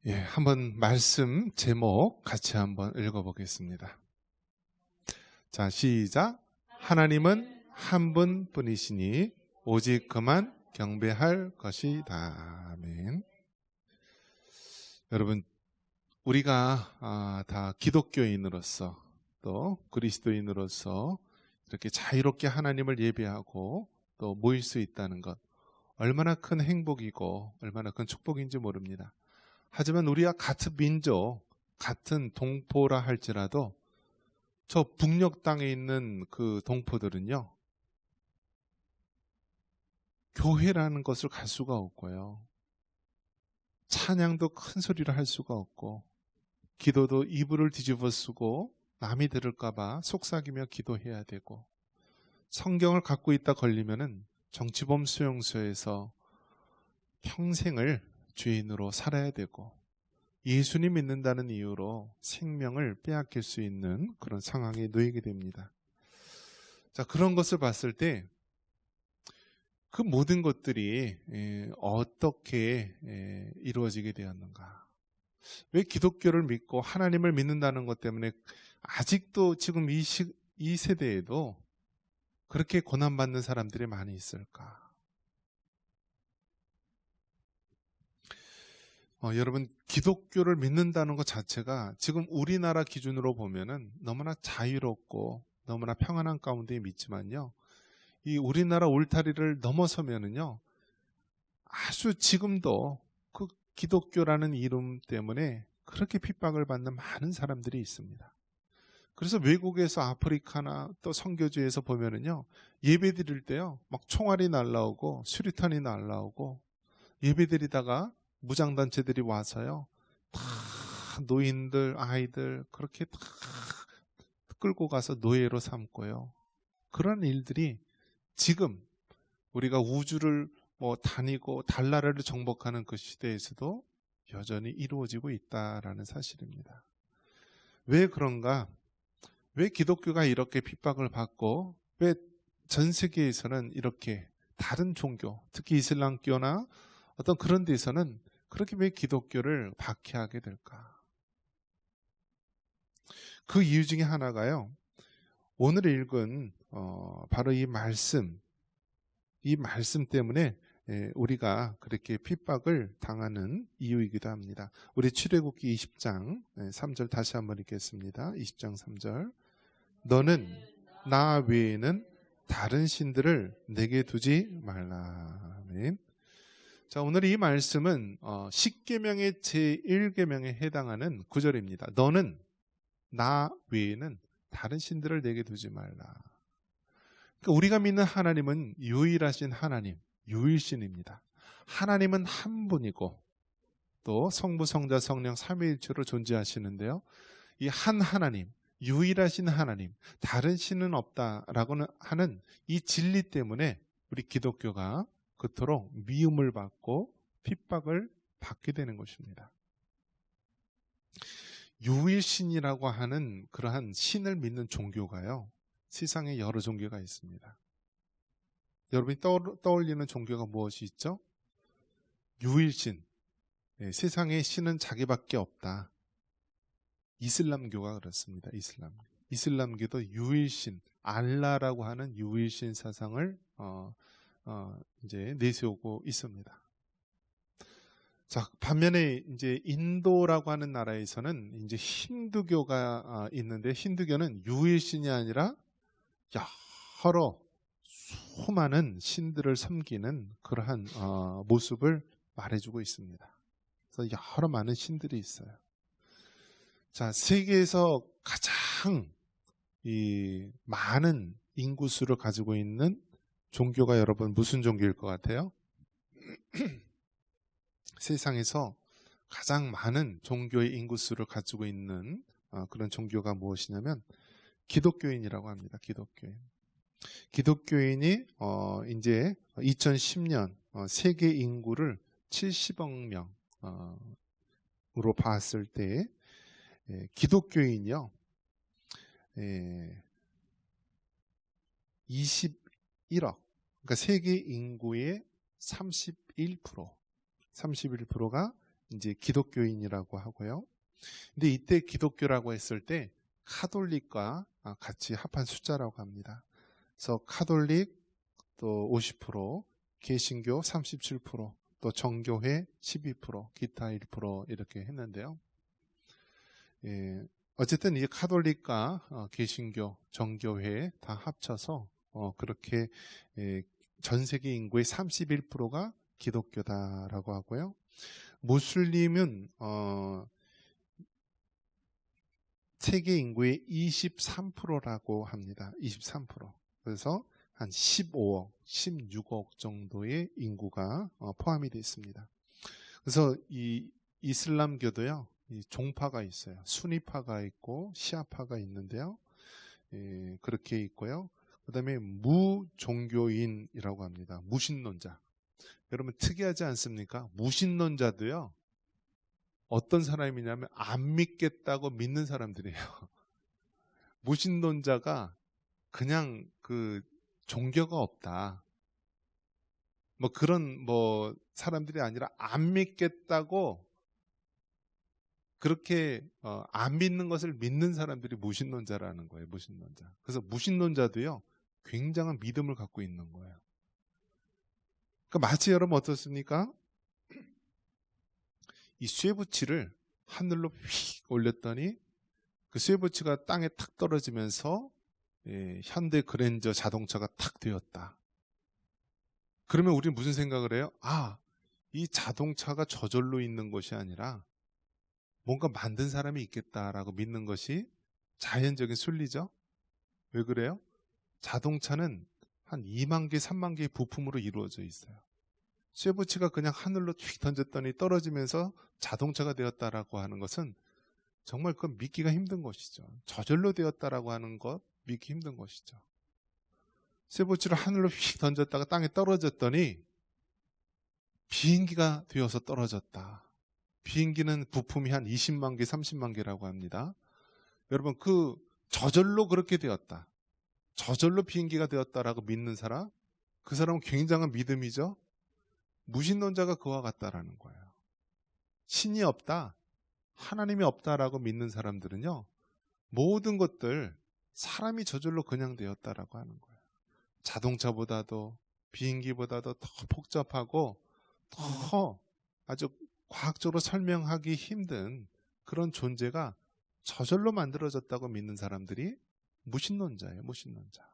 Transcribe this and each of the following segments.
한번 말씀 제목 같이 한번 읽어보겠습니다. 자, 시작. 하나님은 한 분뿐이시니 오직 그만 경배할 것이다. 아멘. 여러분, 우리가 다 기독교인으로서 또 그리스도인으로서 이렇게 자유롭게 하나님을 예배하고 또 모일 수 있다는 것, 얼마나 큰 행복이고 얼마나 큰 축복인지 모릅니다. 하지만 우리와 같은 민족, 같은 동포라 할지라도 저 북녘 땅에 있는 그 동포들은요, 교회라는 것을 갈 수가 없고요, 찬양도 큰 소리를 할 수가 없고, 기도도 이불을 뒤집어 쓰고 남이 들을까봐 속삭이며 기도해야 되고, 성경을 갖고 있다 걸리면은 정치범 수용소에서 평생을 죄인으로 살아야 되고, 예수님 믿는다는 이유로 생명을 빼앗길 수 있는 그런 상황에 놓이게 됩니다. 자, 그런 것을 봤을 때 그 모든 것들이 어떻게 이루어지게 되었는가? 왜 기독교를 믿고 하나님을 믿는다는 것 때문에 아직도 지금 이 세대에도 그렇게 고난받는 사람들이 많이 있을까? 여러분, 기독교를 믿는다는 것 자체가 지금 우리나라 기준으로 보면은 너무나 자유롭고 너무나 평안한 가운데 믿지만요, 이 우리나라 울타리를 넘어서면은요, 아주 지금도 그 기독교라는 이름 때문에 그렇게 핍박을 받는 많은 사람들이 있습니다. 그래서 외국에서 아프리카나 또 선교지에서 보면은요, 예배 드릴 때요, 막 총알이 날라오고 수류탄이 날라오고, 예배 드리다가 무장단체들이 와서요, 다 노인들, 아이들 그렇게 다 끌고 가서 노예로 삼고요. 그런 일들이 지금 우리가 우주를 다니고 달나라를 정복하는 그 시대에서도 여전히 이루어지고 있다라는 사실입니다. 왜 그런가? 왜 기독교가 이렇게 핍박을 받고 왜 전 세계에서는 이렇게 다른 종교, 특히 이슬람교나 어떤 그런 데서는 그렇게 왜 기독교를 박해하게 될까? 그 이유 중에 하나가요, 오늘 읽은 바로 이 말씀 때문에 우리가 그렇게 핍박을 당하는 이유이기도 합니다. 우리 출애굽기 20장 3절 다시 한번 읽겠습니다. 20장 3절. 너는 나 외에는 다른 신들을 내게 두지 말라. 아멘. 자, 오늘 이 말씀은 10계명의 제1계명에 해당하는 구절입니다. 너는 나 외에는 다른 신들을 내게 두지 말라. 그러니까 우리가 믿는 하나님은 유일하신 하나님, 유일신입니다. 하나님은 한 분이고 또 성부, 성자, 성령 삼위일체로 존재하시는데요, 이 한 하나님, 유일하신 하나님, 다른 신은 없다라고 하는 이 진리 때문에 우리 기독교가 그토록 미움을 받고 핍박을 받게 되는 것입니다. 유일신이라고 하는 그러한 신을 믿는 종교가요, 세상에 여러 종교가 있습니다. 여러분이 떠올리는 종교가 무엇이 있죠? 유일신. 세상에 신은 자기밖에 없다. 이슬람교가 그렇습니다. 이슬람교도 유일신, 알라라고 하는 유일신 사상을 이제 내세우고 있습니다. 자, 반면에 이제 인도라고 하는 나라에서는 이제 힌두교가 있는데, 힌두교는 유일신이 아니라 여러 수많은 신들을 섬기는 그러한 모습을 말해주고 있습니다. 그래서 여러 많은 신들이 있어요. 자, 세계에서 가장 이 많은 인구수를 가지고 있는 종교가 여러분 무슨 종교일 것 같아요? 세상에서 가장 많은 종교의 인구수를 가지고 있는 그런 종교가 무엇이냐면 기독교인이라고 합니다. 기독교인이 이제 2010년 세계 인구를 70억 명으로 봤을 때 기독교인이요 21억, 그러니까 세계 인구의 31%가 이제 기독교인이라고 하고요. 근데 이때 기독교라고 했을 때 카톨릭과 같이 합한 숫자라고 합니다. 그래서 카톨릭 또 50%, 개신교 37%, 또 정교회 12%, 기타 1% 이렇게 했는데요. 예, 어쨌든 이 카톨릭과 개신교, 정교회 다 합쳐서 그렇게 전 세계 인구의 31%가 기독교다라고 하고요. 무슬림은 세계 인구의 23%라고 합니다. 23%. 그래서 한 15억, 16억 정도의 인구가 포함이 되어 있습니다. 그래서 이 이슬람교도요, 이 종파가 있어요. 수니파가 있고 시아파가 있는데요. 그렇게 있고요. 그 다음에 무종교인이라고 합니다. 무신론자. 여러분 특이하지 않습니까? 무신론자도요, 어떤 사람이냐면 안 믿겠다고 믿는 사람들이에요. 무신론자가 그냥 그 종교가 없다, 뭐 그런 뭐 사람들이 아니라 안 믿겠다고 그렇게 안 믿는 것을 믿는 사람들이 무신론자라는 거예요. 무신론자. 그래서 무신론자도요, 굉장한 믿음을 갖고 있는 거예요. 그러니까 마치 여러분 어떻습니까? 이 쇠붙이를 하늘로 휙 올렸더니 그 쇠붙이가 땅에 탁 떨어지면서 현대 그랜저 자동차가 탁 되었다. 그러면 우리는 무슨 생각을 해요? 이 자동차가 저절로 있는 것이 아니라 뭔가 만든 사람이 있겠다라고 믿는 것이 자연적인 순리죠. 왜 그래요? 자동차는 한 2만 개, 3만 개의 부품으로 이루어져 있어요. 쇠붙이가 그냥 하늘로 휙 던졌더니 떨어지면서 자동차가 되었다라고 하는 것은 정말 그건 믿기가 힘든 것이죠. 저절로 되었다라고 하는 것 믿기 힘든 것이죠. 쇠붙이를 하늘로 휙 던졌다가 땅에 떨어졌더니 비행기가 되어서 떨어졌다. 비행기는 부품이 한 20만 개, 30만 개라고 합니다. 여러분 그 저절로 그렇게 되었다, 저절로 비행기가 되었다라고 믿는 사람, 그 사람은 굉장한 믿음이죠. 무신론자가 그와 같다라는 거예요. 신이 없다, 하나님이 없다라고 믿는 사람들은요, 모든 것들 사람이 저절로 그냥 되었다라고 하는 거예요. 자동차보다도 비행기보다도 더 복잡하고 더 아주 과학적으로 설명하기 힘든 그런 존재가 저절로 만들어졌다고 믿는 사람들이 무신론자예요. 무신론자.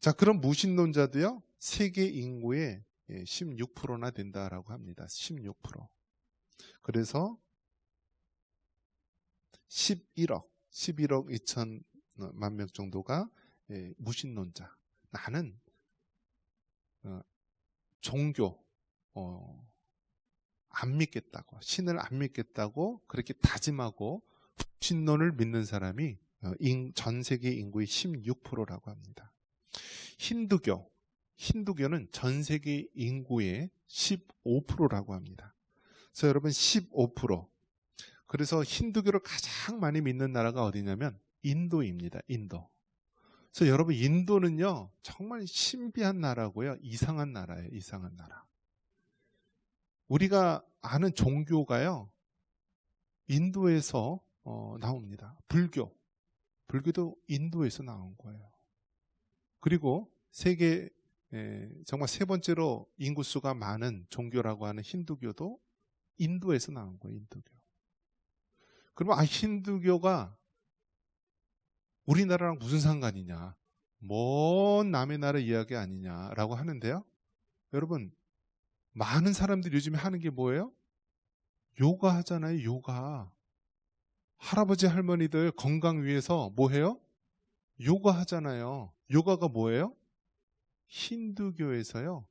자, 그럼 무신론자도요, 세계 인구의 16%나 된다라고 합니다. 16%. 그래서 11억 2천만 명 정도가 무신론자. 나는 종교 안 믿겠다고, 신을 안 믿겠다고 그렇게 다짐하고 신론을 믿는 사람이 전 세계 인구의 16%라고 합니다. 힌두교는 전 세계 인구의 15%라고 합니다. 그래서 여러분 15%. 그래서 힌두교를 가장 많이 믿는 나라가 어디냐면 인도입니다. 인도. 그래서 여러분 인도는요, 정말 신비한 나라고요. 이상한 나라예요. 이상한 나라. 우리가 아는 종교가요, 인도에서 나옵니다. 불교도 인도에서 나온 거예요. 그리고 세계 정말 세 번째로 인구수가 많은 종교라고 하는 힌두교도 인도에서 나온 거예요. 인도교. 그러면 힌두교가 우리나라랑 무슨 상관이냐, 먼 남의 나라 이야기 아니냐라고 하는데요, 여러분 많은 사람들이 요즘에 하는 게 뭐예요? 요가 하잖아요. 요가. 할아버지 할머니들 건강 위해서 뭐 해요? 요가 하잖아요. 요가가 뭐예요? 힌두교에서요,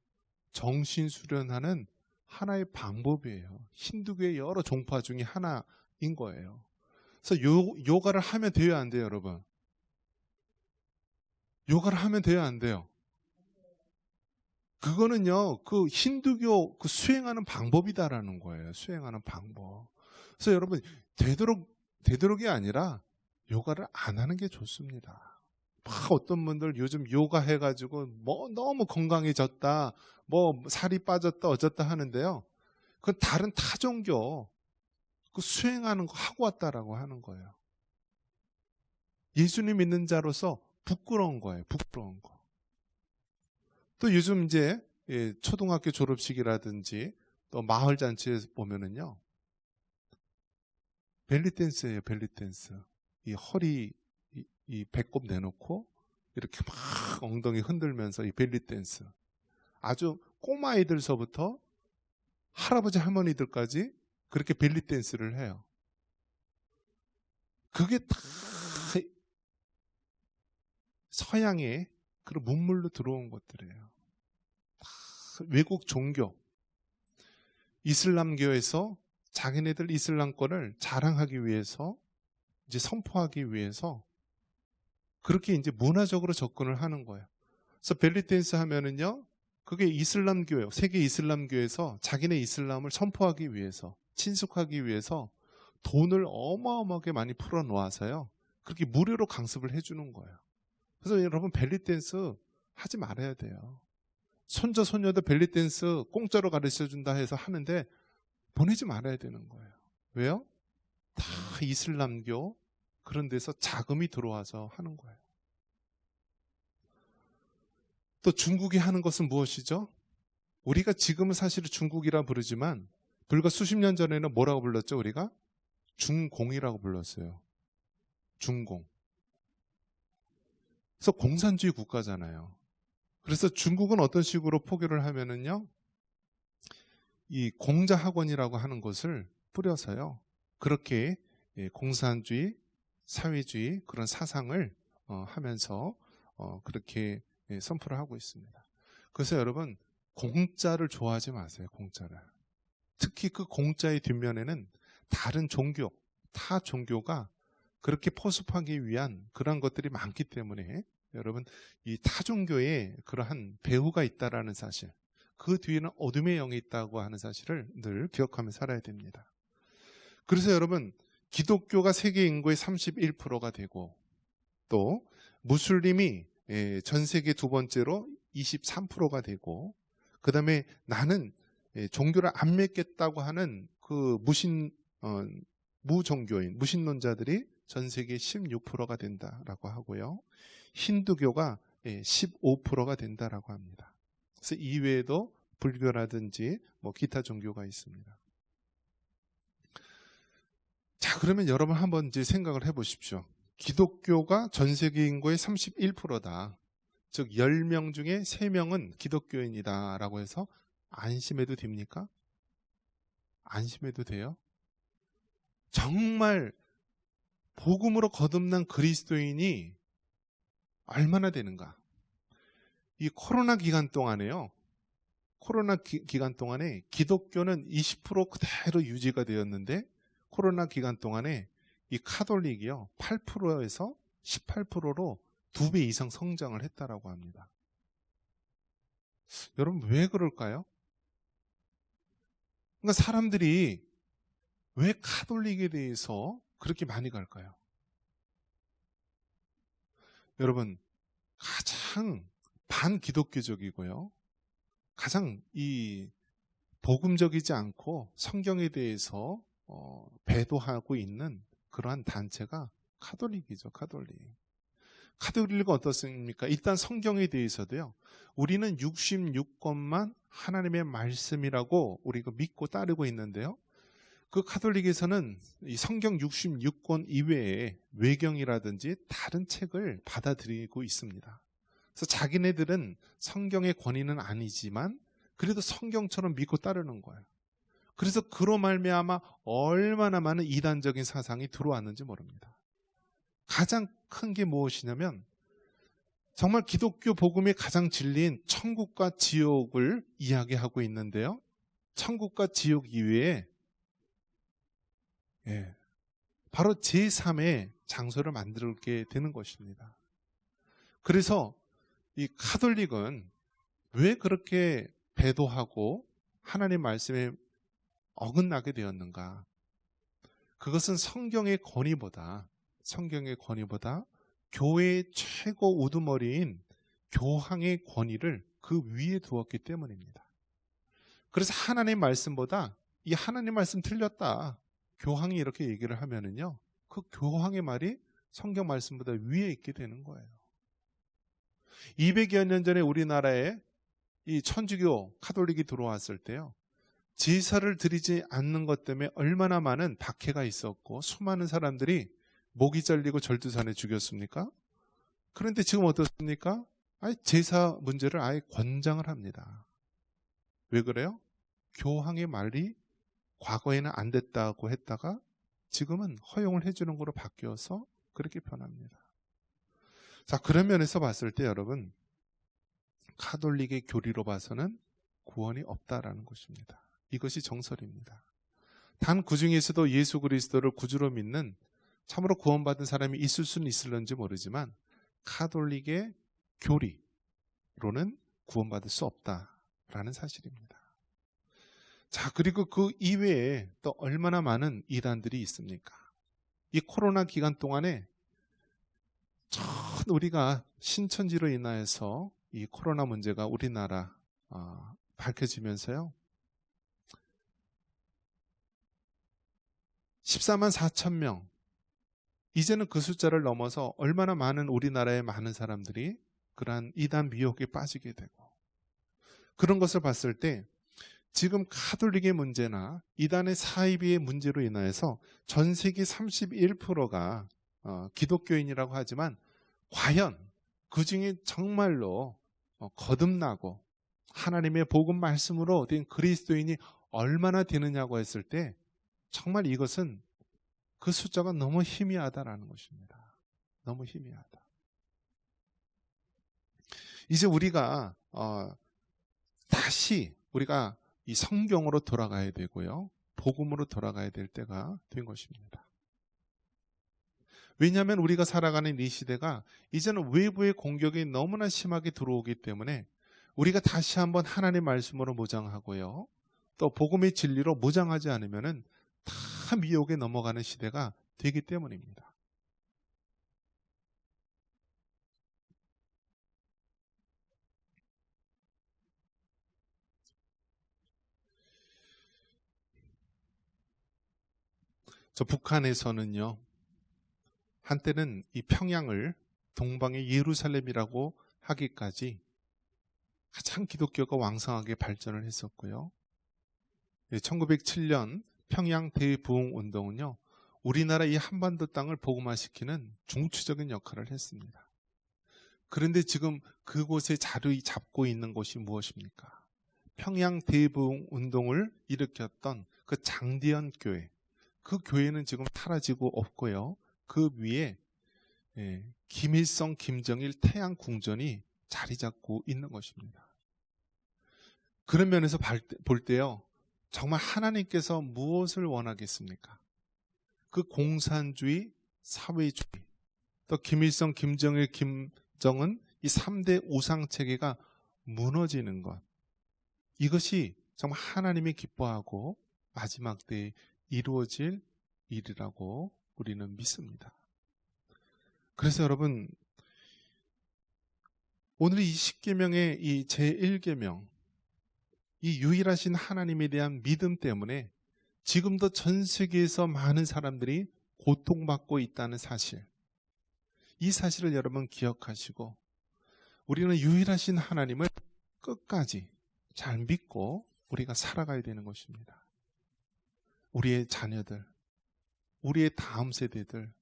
정신 수련하는 하나의 방법이에요. 힌두교의 여러 종파 중에 하나인 거예요. 그래서 요가를 하면 돼요, 안 돼요, 여러분? 요가를 하면 돼요, 안 돼요? 그거는요, 그 힌두교 그 수행하는 방법이다라는 거예요. 수행하는 방법. 그래서 여러분 되도록이 아니라 요가를 안 하는 게 좋습니다. 막 어떤 분들 요즘 요가 해가지고 뭐 너무 건강해졌다, 뭐 살이 빠졌다 어쨌다 하는데요, 그건 다른 타종교 그 수행하는 거 하고 왔다라고 하는 거예요. 예수님 믿는 자로서 부끄러운 거예요. 부끄러운 거. 또 요즘 이제 초등학교 졸업식이라든지 또 마을 잔치에 보면은요, 벨리댄스예요. 벨리댄스. 이 허리 이 배꼽 내놓고 이렇게 막 엉덩이 흔들면서 이 벨리댄스. 아주 꼬마아이들서부터 할아버지 할머니들까지 그렇게 벨리댄스를 해요. 그게 다 서양의 그런 문물로 들어온 것들이에요. 외국 종교, 이슬람교에서 자기네들 이슬람권을 자랑하기 위해서, 이제 선포하기 위해서 그렇게 이제 문화적으로 접근을 하는 거예요. 그래서 벨리댄스 하면은요, 그게 이슬람교예요. 세계 이슬람교에서 자기네 이슬람을 선포하기 위해서, 친숙하기 위해서 돈을 어마어마하게 많이 풀어 놓아서요, 그렇게 무료로 강습을 해주는 거예요. 그래서 여러분 벨리댄스 하지 말아야 돼요. 손자 손녀도 벨리댄스 공짜로 가르쳐준다 해서 하는데 보내지 말아야 되는 거예요. 왜요? 다 이슬람교 그런 데서 자금이 들어와서 하는 거예요. 또 중국이 하는 것은 무엇이죠? 우리가 지금은 사실 중국이라 부르지만 불과 수십 년 전에는 뭐라고 불렀죠? 우리가 중공이라고 불렀어요. 중공. 그래서 공산주의 국가잖아요. 그래서 중국은 어떤 식으로 포교를 하면은요, 이 공자학원이라고 하는 것을 뿌려서요, 그렇게 공산주의, 사회주의 그런 사상을 하면서 그렇게 선포를 하고 있습니다. 그래서 여러분 공짜를 좋아하지 마세요. 공짜를. 특히 그 공짜의 뒷면에는 다른 종교, 타 종교가 그렇게 포섭하기 위한 그런 것들이 많기 때문에 여러분 이 타종교에 그러한 배후가 있다라는 사실, 그 뒤에는 어둠의 영이 있다고 하는 사실을 늘 기억하며 살아야 됩니다. 그래서 여러분 기독교가 세계 인구의 31%가 되고 또 무슬림이 전 세계 두 번째로 23%가 되고, 그 다음에 나는 종교를 안 믿겠다고 하는 그 무종교인, 무신론자들이 전 세계 16%가 된다라고 하고요. 힌두교가 15%가 된다라고 합니다. 그래서 이외에도 불교라든지 뭐 기타 종교가 있습니다. 자, 그러면 여러분 한번 이제 생각을 해보십시오. 기독교가 전 세계 인구의 31%다. 즉 10명 중에 3명은 기독교인이다 라고 해서 안심해도 됩니까? 안심해도 돼요? 정말 복음으로 거듭난 그리스도인이 얼마나 되는가? 이 코로나 기간 동안에요. 코로나 기간 동안에 기독교는 20% 그대로 유지가 되었는데 코로나 기간 동안에 이 카톨릭이요 8%에서 18%로 2배 이상 성장을 했다라고 합니다. 여러분 왜 그럴까요? 그러니까 사람들이 왜 카톨릭에 대해서 그렇게 많이 갈까요? 여러분 가장 반기독교적이고요, 가장 이 복음적이지 않고 성경에 대해서 배도하고 있는 그러한 단체가 카톨릭이죠. 카톨릭. 카톨릭은 어떻습니까? 일단 성경에 대해서도요, 우리는 66권만 하나님의 말씀이라고 우리가 믿고 따르고 있는데요, 그 카톨릭에서는 이 성경 66권 이외에 외경이라든지 다른 책을 받아들이고 있습니다. 그래서 자기네들은 성경의 권위는 아니지만 그래도 성경처럼 믿고 따르는 거예요. 그래서 그로 말미암아 얼마나 많은 이단적인 사상이 들어왔는지 모릅니다. 가장 큰 게 무엇이냐면 정말 기독교 복음의 가장 진리인 천국과 지옥을 이야기하고 있는데요, 천국과 지옥 이외에 바로 제3의 장소를 만들게 되는 것입니다. 그래서 이 카톨릭은 왜 그렇게 배도하고 하나님 말씀에 어긋나게 되었는가? 그것은 성경의 권위보다 교회의 최고 우두머리인 교황의 권위를 그 위에 두었기 때문입니다. 그래서 하나님의 말씀보다 이 하나님 말씀 틀렸다. 교황이 이렇게 얘기를 하면은요. 그 교황의 말이 성경 말씀보다 위에 있게 되는 거예요. 200여 년 전에 우리나라에 이 천주교 카톨릭이 들어왔을 때요. 제사를 드리지 않는 것 때문에 얼마나 많은 박해가 있었고 수많은 사람들이 목이 잘리고 절두산에 죽였습니까? 그런데 지금 어떻습니까? 아예 제사 문제를 아예 권장을 합니다. 왜 그래요? 교황의 말이 과거에는 안 됐다고 했다가 지금은 허용을 해주는 거로 바뀌어서 그렇게 변합니다. 자, 그런 면에서 봤을 때 여러분, 카톨릭의 교리로 봐서는 구원이 없다라는 것입니다. 이것이 정설입니다. 단 그 중에서도 예수 그리스도를 구주로 믿는 참으로 구원받은 사람이 있을 수는 있을런지 모르지만 카톨릭의 교리로는 구원받을 수 없다라는 사실입니다. 자, 그리고 그 이외에 또 얼마나 많은 이단들이 있습니까? 이 코로나 기간 동안에 전 우리가 신천지로 인하여서 이 코로나 문제가 우리나라 밝혀지면서요. 14만 4천 명. 이제는 그 숫자를 넘어서 얼마나 많은 우리나라의 많은 사람들이 그러한 이단 미혹에 빠지게 되고 그런 것을 봤을 때 지금 카톨릭의 문제나 이단의 사이비의 문제로 인하여서 전 세계 31%가 기독교인이라고 하지만 과연 그 중에 정말로 거듭나고 하나님의 복음 말씀으로 된 그리스도인이 얼마나 되느냐고 했을 때 정말 이것은 그 숫자가 너무 희미하다라는 것입니다. 너무 희미하다. 이제 우리가 다시 우리가 이 성경으로 돌아가야 되고요. 복음으로 돌아가야 될 때가 된 것입니다. 왜냐하면 우리가 살아가는 이 시대가 이제는 외부의 공격이 너무나 심하게 들어오기 때문에 우리가 다시 한번 하나님의 말씀으로 무장하고요. 또 복음의 진리로 무장하지 않으면은 다 미혹에 넘어가는 시대가 되기 때문입니다. 저 북한에서는요. 한때는 이 평양을 동방의 예루살렘이라고 하기까지 가장 기독교가 왕성하게 발전을 했었고요. 1907년 평양 대부흥 운동은요. 우리나라 이 한반도 땅을 복음화시키는 중추적인 역할을 했습니다. 그런데 지금 그곳에 자리 잡고 있는 곳이 무엇입니까? 평양 대부흥 운동을 일으켰던 그 장대현 교회. 그 교회는 지금 사라지고 없고요. 그 위에 김일성, 김정일 태양 궁전이 자리 잡고 있는 것입니다. 그런 면에서 볼 때요. 정말 하나님께서 무엇을 원하겠습니까? 그 공산주의, 사회주의, 또 김일성, 김정일, 김정은 이 3대 우상체계가 무너지는 것. 이것이 정말 하나님이 기뻐하고 마지막 때에 이루어질 일이라고 우리는 믿습니다. 그래서 여러분, 오늘 이 10계명의 이 제1계명, 이 유일하신 하나님에 대한 믿음 때문에 지금도 전 세계에서 많은 사람들이 고통받고 있다는 사실, 이 사실을 여러분 기억하시고 우리는 유일하신 하나님을 끝까지 잘 믿고 우리가 살아가야 되는 것입니다. 우리의 자녀들, 우리의 다음 세대들,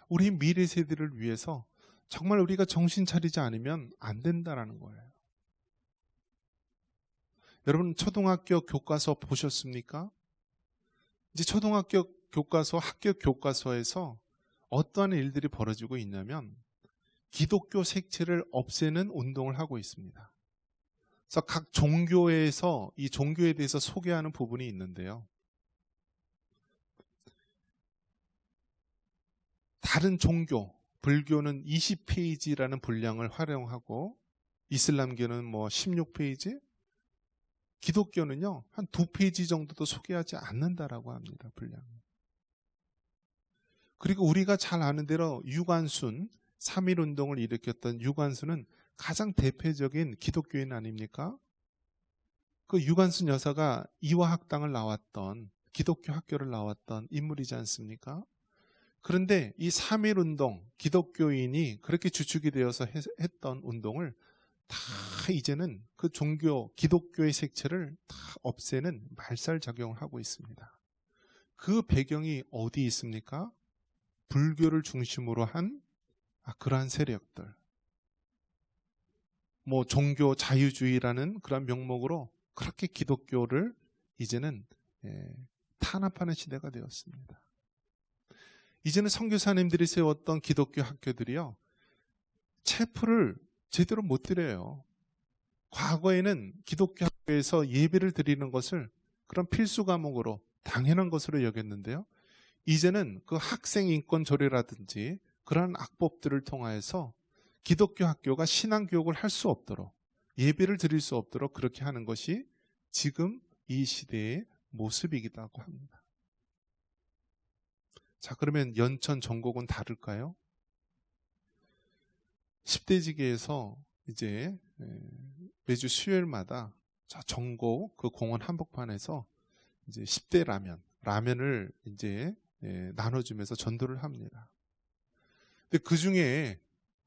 우리 미래 세대를 위해서 정말 우리가 정신 차리지 않으면 안 된다라는 거예요. 여러분 초등학교 교과서 보셨습니까? 이제 초등학교 교과서, 학교 교과서에서 어떠한 일들이 벌어지고 있냐면 기독교 색채를 없애는 운동을 하고 있습니다. 그래서 각 종교에서 이 종교에 대해서 소개하는 부분이 있는데요. 다른 종교, 불교는 20페이지라는 분량을 활용하고 이슬람교는 16페이지, 기독교는요 한 2페이지 정도도 소개하지 않는다라고 합니다. 분량. 그리고 우리가 잘 아는 대로 유관순, 3.1운동을 일으켰던 유관순은 가장 대표적인 기독교인 아닙니까? 그 유관순 여사가 이화학당을 나왔던, 기독교 학교를 나왔던 인물이지 않습니까? 그런데 이 3.1운동, 기독교인이 그렇게 주축이 되어서 했던 운동을 다 이제는 그 종교, 기독교의 색채를 다 없애는 말살작용을 하고 있습니다. 그 배경이 어디 있습니까? 불교를 중심으로 한 그러한 세력들. 뭐 종교 자유주의라는 그런 명목으로 그렇게 기독교를 이제는 탄압하는 시대가 되었습니다. 이제는 선교사님들이 세웠던 기독교 학교들이요, 체프를 제대로 못 드려요. 과거에는 기독교 학교에서 예배를 드리는 것을 그런 필수 과목으로 당연한 것으로 여겼는데요, 이제는 그 학생 인권 조례라든지 그러한 악법들을 통하여서 기독교 학교가 신앙교육을 할 수 없도록, 예배를 드릴 수 없도록 그렇게 하는 것이 지금 이 시대의 모습이기도 합니다. 자, 그러면 연천 전곡은 다를까요? 10대지기에서 이제 매주 수요일마다 전곡 그 공원 한복판에서 이제 10대 라면을 이제 나눠주면서 전도를 합니다. 근데 그 중에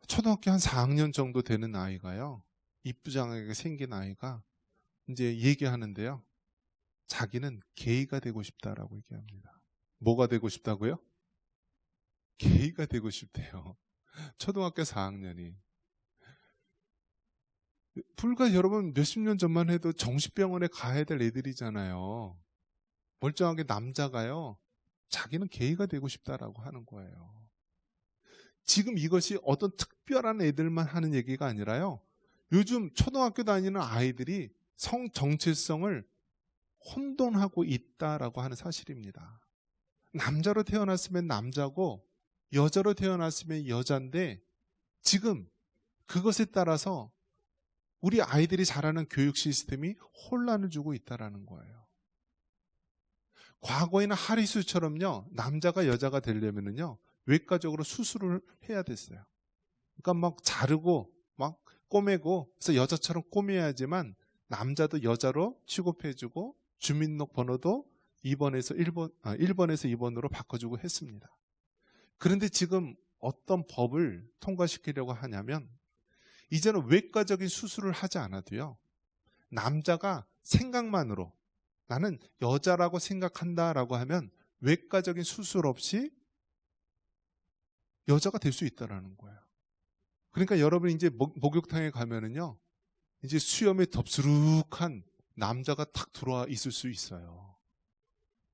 초등학교 한 4학년 정도 되는 아이가요, 이쁘장하게 생긴 아이가 이제 얘기하는데요, 자기는 게이가 되고 싶다라고 얘기합니다. 뭐가 되고 싶다고요? 게이가 되고 싶대요. 초등학교 4학년이. 불과 여러분 몇십 년 전만 해도 정신병원에 가야 될 애들이잖아요. 멀쩡하게 남자가요, 자기는 게이가 되고 싶다라고 하는 거예요. 지금 이것이 어떤 특별한 애들만 하는 얘기가 아니라요, 요즘 초등학교 다니는 아이들이 성 정체성을 혼돈하고 있다라고 하는 사실입니다. 남자로 태어났으면 남자고 여자로 태어났으면 여자인데 지금 그것에 따라서 우리 아이들이 자라는 교육 시스템이 혼란을 주고 있다라는 거예요. 과거에는 하리수처럼요, 남자가 여자가 되려면은요, 외과적으로 수술을 해야 됐어요. 그러니까 막 자르고 막 꼬매고, 그래서 여자처럼 꼬매야지만 남자도 여자로 취급해주고 주민등록번호도 1번에서 2번으로 바꿔주고 했습니다. 그런데 지금 어떤 법을 통과시키려고 하냐면, 이제는 외과적인 수술을 하지 않아도요, 남자가 생각만으로 나는 여자라고 생각한다라고 하면 외과적인 수술 없이 여자가 될 수 있다라는 거예요. 그러니까 여러분 이제 목욕탕에 가면은요, 이제 수염에 덥수룩한 남자가 탁 들어와 있을 수 있어요.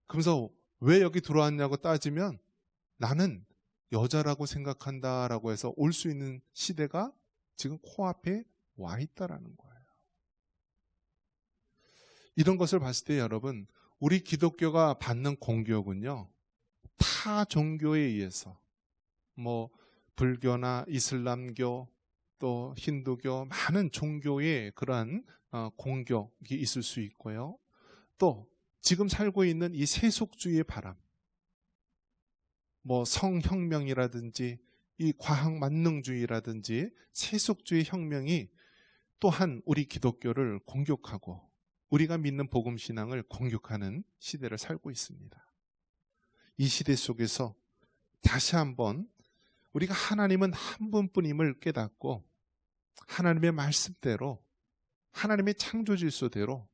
그러면서 왜 여기 들어왔냐고 따지면 나는 여자라고 생각한다라고 해서 올 수 있는 시대가 지금 코앞에 와 있다라는 거예요. 이런 것을 봤을 때 여러분, 우리 기독교가 받는 공격은요, 타 종교에 의해서 뭐 불교나 이슬람교 또 힌두교 많은 종교의 그러한 공격이 있을 수 있고요, 또 지금 살고 있는 이 세속주의의 바람, 뭐 성혁명이라든지 이 과학만능주의라든지 세속주의 혁명이 또한 우리 기독교를 공격하고 우리가 믿는 복음신앙을 공격하는 시대를 살고 있습니다. 이 시대 속에서 다시 한번 우리가 하나님은 한 분뿐임을 깨닫고 하나님의 말씀대로, 하나님의 창조 질서대로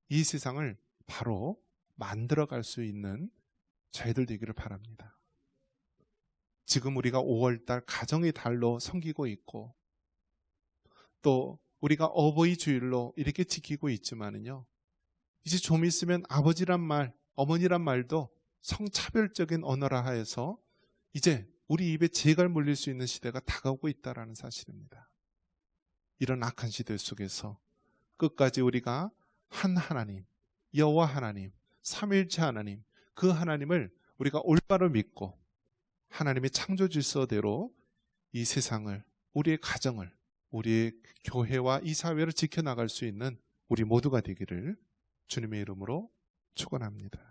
이 세상을 바로 만들어갈 수 있는 저희들 되기를 바랍니다. 지금 우리가 5월달 가정의 달로 섬기고 있고 또 우리가 어버이 주일로 이렇게 지키고 있지만은요, 이제 좀 있으면 아버지란 말, 어머니란 말도 성차별적인 언어라 하여서 이제 우리 입에 재갈 물릴 수 있는 시대가 다가오고 있다는 사실입니다. 이런 악한 시대 속에서 끝까지 우리가 한 하나님, 여호와 하나님, 삼위일체 하나님, 그 하나님을 우리가 올바로 믿고 하나님의 창조 질서대로 이 세상을, 우리의 가정을, 우리의 교회와 이 사회를 지켜나갈 수 있는 우리 모두가 되기를 주님의 이름으로 축원합니다.